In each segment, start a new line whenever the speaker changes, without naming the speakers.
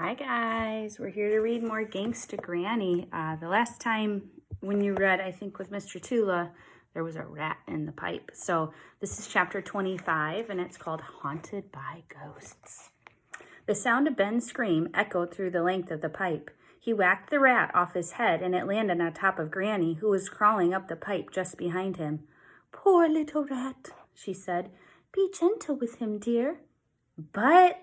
Hi guys, we're here to read more Gangsta Granny. The last time when you read, I think with Mr. Tula, there was a rat in the pipe. So this is chapter 25 and it's called Haunted by Ghosts. The sound of Ben's scream echoed through the length of the pipe. He whacked the rat off his head and it landed on top of Granny, who was crawling up the pipe just behind him. "Poor little rat," she said. "Be gentle with him, dear." "But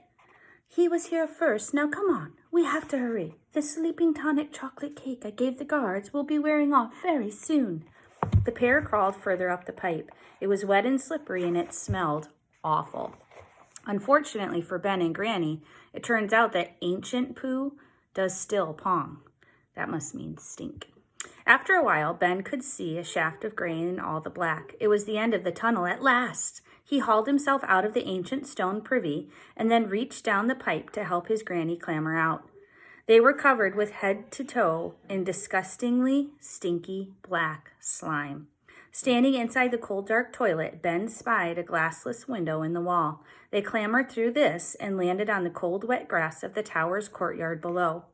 he was here first. Now come on, we have to hurry. The sleeping tonic chocolate cake I gave the guards will be wearing off very soon." The pair crawled further up the pipe. It was wet and slippery and it smelled awful. Unfortunately for Ben and Granny, it turns out that ancient poo does still pong. That must mean stink. After a while, Ben could see a shaft of gray in all the black. It was the end of the tunnel at last. He hauled himself out of the ancient stone privy and then reached down the pipe to help his Granny clamber out. They were covered with head to toe in disgustingly stinky black slime. Standing inside the cold, dark toilet, Ben spied a glassless window in the wall. They clambered through this and landed on the cold, wet grass of the tower's courtyard below.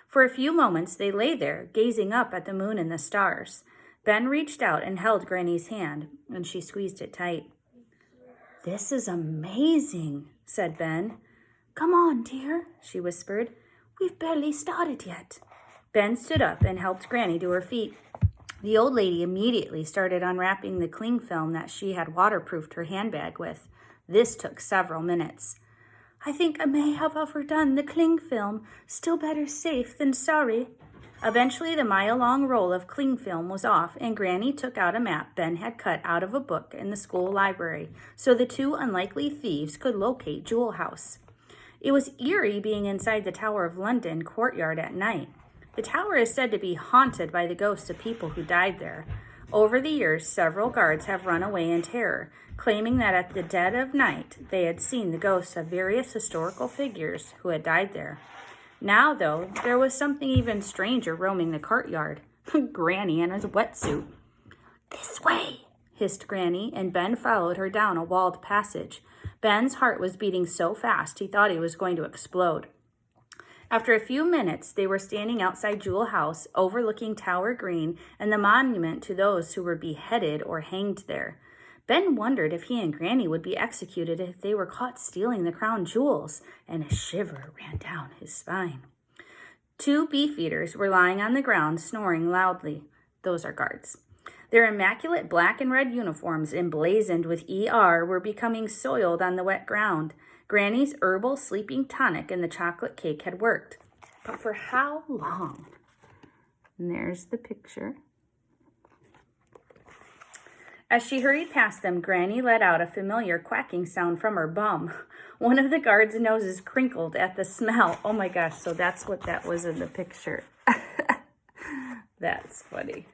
For a few moments, they lay there, gazing up at the moon and the stars. Ben reached out and held Granny's hand, and she squeezed it tight. "This is amazing," said Ben. "Come on, dear," she whispered. "We've barely started yet." Ben stood up and helped Granny to her feet. The old lady immediately started unwrapping the cling film that she had waterproofed her handbag with. This took several minutes. "I think I may have overdone the cling film. Still better safe than sorry." Eventually, the mile-long roll of cling film was off, and Granny took out a map Ben had cut out of a book in the school library, so the two unlikely thieves could locate Jewel House. It was eerie being inside the Tower of London courtyard at night. The tower is said to be haunted by the ghosts of people who died there. Over the years, several guards have run away in terror, claiming that at the dead of night, they had seen the ghosts of various historical figures who had died there. Now, though, there was something even stranger roaming the courtyard. Granny in a wetsuit. "This way," hissed Granny, and Ben followed her down a walled passage. Ben's heart was beating so fast he thought he was going to explode. After a few minutes, they were standing outside Jewel House, overlooking Tower Green and the monument to those who were beheaded or hanged there. Ben wondered if he and Granny would be executed if they were caught stealing the crown jewels, and a shiver ran down his spine. Two beefeaters were lying on the ground, snoring loudly. Those are guards. Their immaculate black and red uniforms, emblazoned with ER, were becoming soiled on the wet ground. Granny's herbal sleeping tonic and the chocolate cake had worked. But for how long? And there's the picture. As she hurried past them, Granny let out a familiar quacking sound from her bum. One of the guards' noses crinkled at the smell. Oh my gosh, so that's what that was in the picture. That's funny.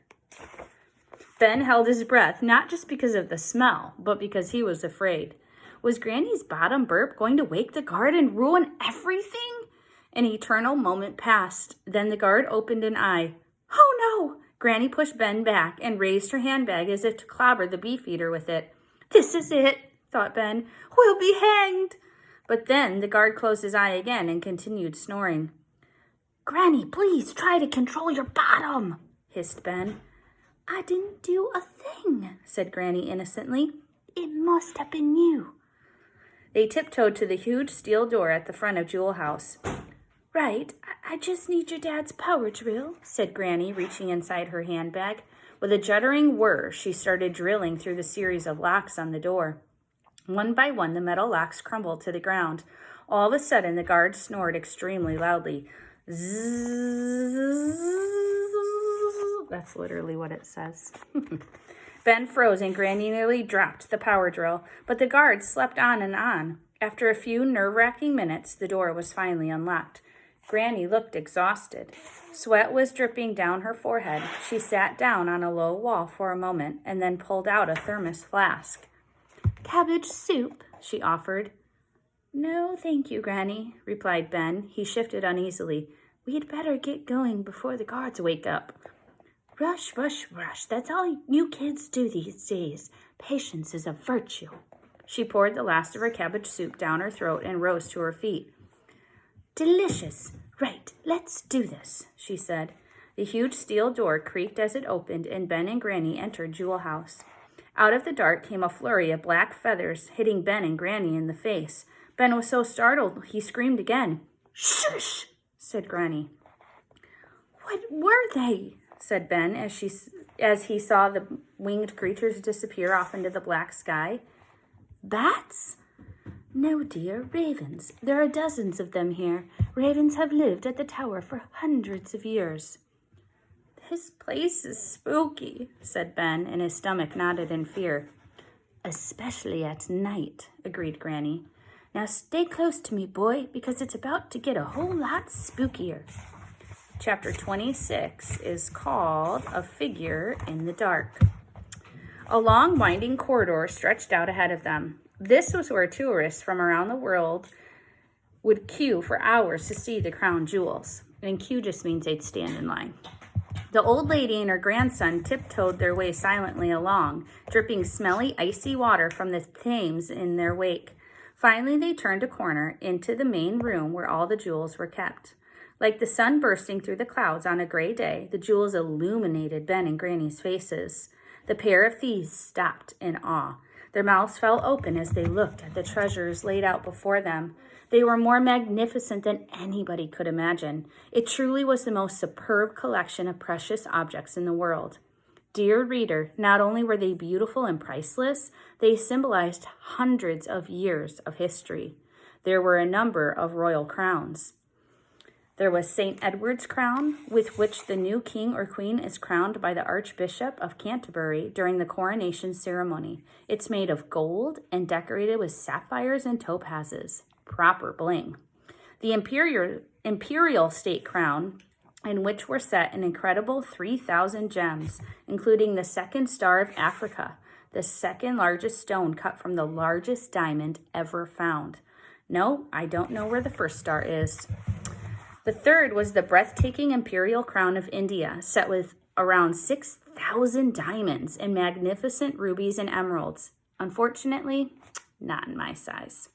Ben held his breath, not just because of the smell, but because he was afraid. Was Granny's bottom burp going to wake the guard and ruin everything? An eternal moment passed. Then the guard opened an eye. "Oh no!" Granny pushed Ben back and raised her handbag as if to clobber the beefeater with it. "This is it," thought Ben. "We'll be hanged." But then the guard closed his eye again and continued snoring. "Granny, please try to control your bottom," hissed Ben. "I didn't do a thing," said Granny innocently. "It must have been you." They tiptoed to the huge steel door at the front of Jewel House. "Right, I just need your dad's power drill," said Granny, reaching inside her handbag. With a juddering whir, she started drilling through the series of locks on the door. One by one, the metal locks crumbled to the ground. All of a sudden, the guard snored extremely loudly. Zzz. That's literally what it says. Ben froze and Granny nearly dropped the power drill, but the guard slept on and on. After a few nerve-wracking minutes, the door was finally unlocked. Granny looked exhausted. Sweat was dripping down her forehead. She sat down on a low wall for a moment and then pulled out a thermos flask. "Cabbage soup," she offered. "No, thank you, Granny," replied Ben. He shifted uneasily. "We'd better get going before the guards wake up." "Rush, rush, rush. That's all you kids do these days. Patience is a virtue." She poured the last of her cabbage soup down her throat and rose to her feet. "Delicious. Right, let's do this, she said. The huge steel door creaked as it opened, and Ben and Granny entered Jewel House. Out of the dark came a flurry of black feathers, hitting Ben and Granny in the face. Ben was so startled, he screamed again. Shush, said Granny. What were they? Said Ben as he saw the winged creatures disappear off into the black sky. Bats? No, dear, ravens. There are dozens of them here. Ravens have lived at the tower for hundreds of years. This place is spooky, said Ben, and his stomach nodded in fear. Especially at night, agreed Granny. Now stay close to me, boy, because it's about to get a whole lot spookier. Chapter 26 is called A Figure in the Dark. A long, winding corridor stretched out ahead of them. This was where tourists from around the world would queue for hours to see the crown jewels. And queue just means they'd stand in line. The old lady and her grandson tiptoed their way silently along, dripping smelly, icy water from the Thames in their wake. Finally, they turned a corner into the main room where all the jewels were kept. Like the sun bursting through the clouds on a gray day, the jewels illuminated Ben and Granny's faces. The pair of thieves stopped in awe. Their mouths fell open as they looked at the treasures laid out before them. They were more magnificent than anybody could imagine. It truly was the most superb collection of precious objects in the world. Dear reader, not only were they beautiful and priceless, they symbolized hundreds of years of history. There were a number of royal crowns. There was St. Edward's crown, with which the new king or queen is crowned by the Archbishop of Canterbury during the coronation ceremony. It's made of gold and decorated with sapphires and topazes. Proper bling. The imperial state crown, in which were set an incredible 3,000 gems, including the second star of Africa, the second largest stone cut from the largest diamond ever found. No, I don't know where the first star is. The third was the breathtaking imperial crown of India, set with around 6,000 diamonds and magnificent rubies and emeralds. Unfortunately, not in my size.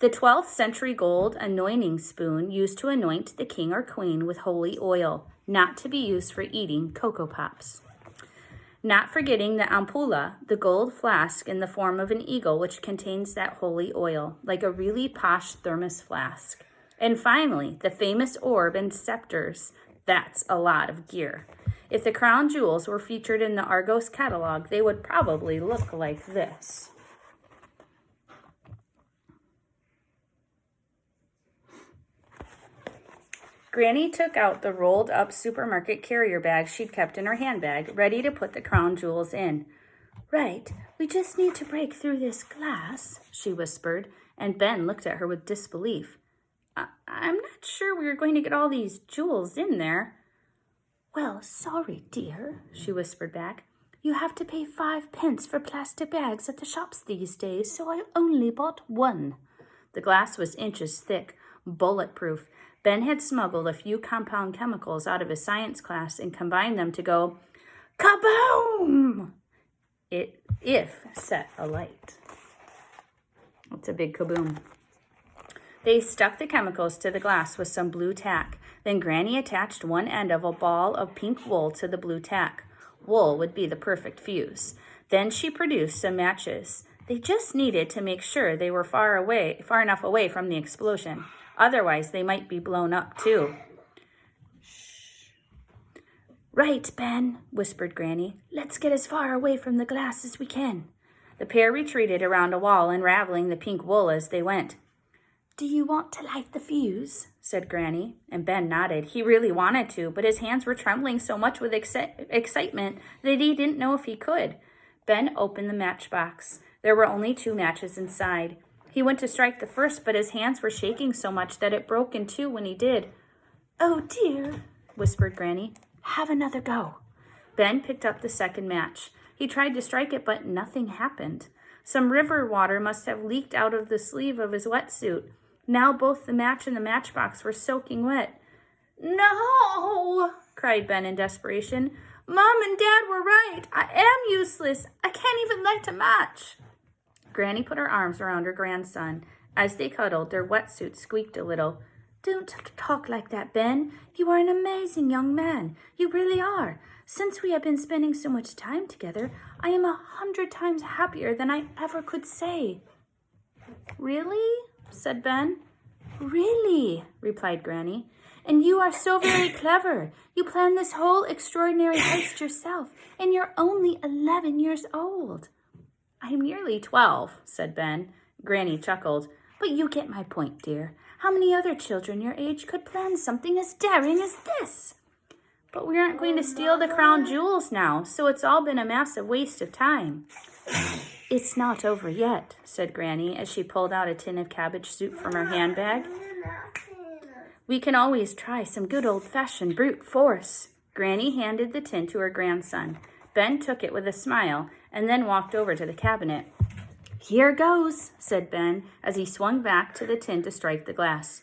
The 12th century gold anointing spoon used to anoint the king or queen with holy oil, not to be used for eating Cocoa Pops. Not forgetting the ampulla, the gold flask in the form of an eagle which contains that holy oil, like a really posh thermos flask. And finally, the famous orb and scepters. That's a lot of gear. If the crown jewels were featured in the Argos catalog, they would probably look like this. Granny took out the rolled-up supermarket carrier bag she'd kept in her handbag, ready to put the crown jewels in. Right, we just need to break through this glass, she whispered, and Ben looked at her with disbelief. I'm not sure we are going to get all these jewels in there. Well, sorry, dear, she whispered back. You have to pay 5 pence for plastic bags at the shops these days, so I only bought one. The glass was inches thick, bulletproof. Ben had smuggled a few compound chemicals out of his science class and combined them to go kaboom! If set alight. It's a big kaboom. They stuck the chemicals to the glass with some blue tack. Then Granny attached one end of a ball of pink wool to the blue tack. Wool would be the perfect fuse. Then she produced some matches. They just needed to make sure they were far enough away from the explosion. Otherwise, they might be blown up too. Shh. Right, Ben, whispered Granny. Let's get as far away from the glass as we can. The pair retreated around a wall, unraveling the pink wool as they went. Do you want to light the fuse? Said Granny, and Ben nodded. He really wanted to, but his hands were trembling so much with excitement that he didn't know if he could. Ben opened the matchbox. There were only 2 matches inside. He went to strike the first, but his hands were shaking so much that it broke in 2 when he did. Oh, dear, whispered Granny. Have another go. Ben picked up the second match. He tried to strike it, but nothing happened. Some river water must have leaked out of the sleeve of his wetsuit. Now both the match and the matchbox were soaking wet. No, cried Ben in desperation. Mom and Dad were right. I am useless. I can't even light a match. Granny put her arms around her grandson. As they cuddled, their wetsuits squeaked a little. Don't talk like that, Ben. You are an amazing young man. You really are. Since we have been spending so much time together, I am 100 times happier than I ever could say." "Really?" said Ben. "Really," replied Granny. "And you are so very clever. You planned this whole extraordinary heist yourself, and you're only 11 years old." "I'm nearly 12, said Ben. Granny chuckled. "But you get my point, dear. How many other children your age could plan something as daring as this?" "But we aren't going to steal the crown jewels now, so it's all been a massive waste of time." "It's not over yet," said Granny as she pulled out a tin of cabbage soup from her handbag. "We can always try some good old-fashioned brute force." Granny handed the tin to her grandson. Ben took it with a smile and then walked over to the cabinet. "Here goes," said Ben as he swung back to the tin to strike the glass.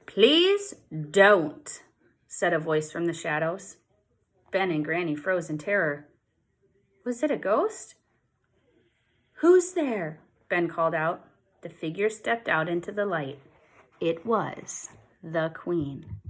"Please don't," said a voice from the shadows. Ben and Granny froze in terror. Was it a ghost? "Who's there?" Ben called out. The figure stepped out into the light. It was the Queen.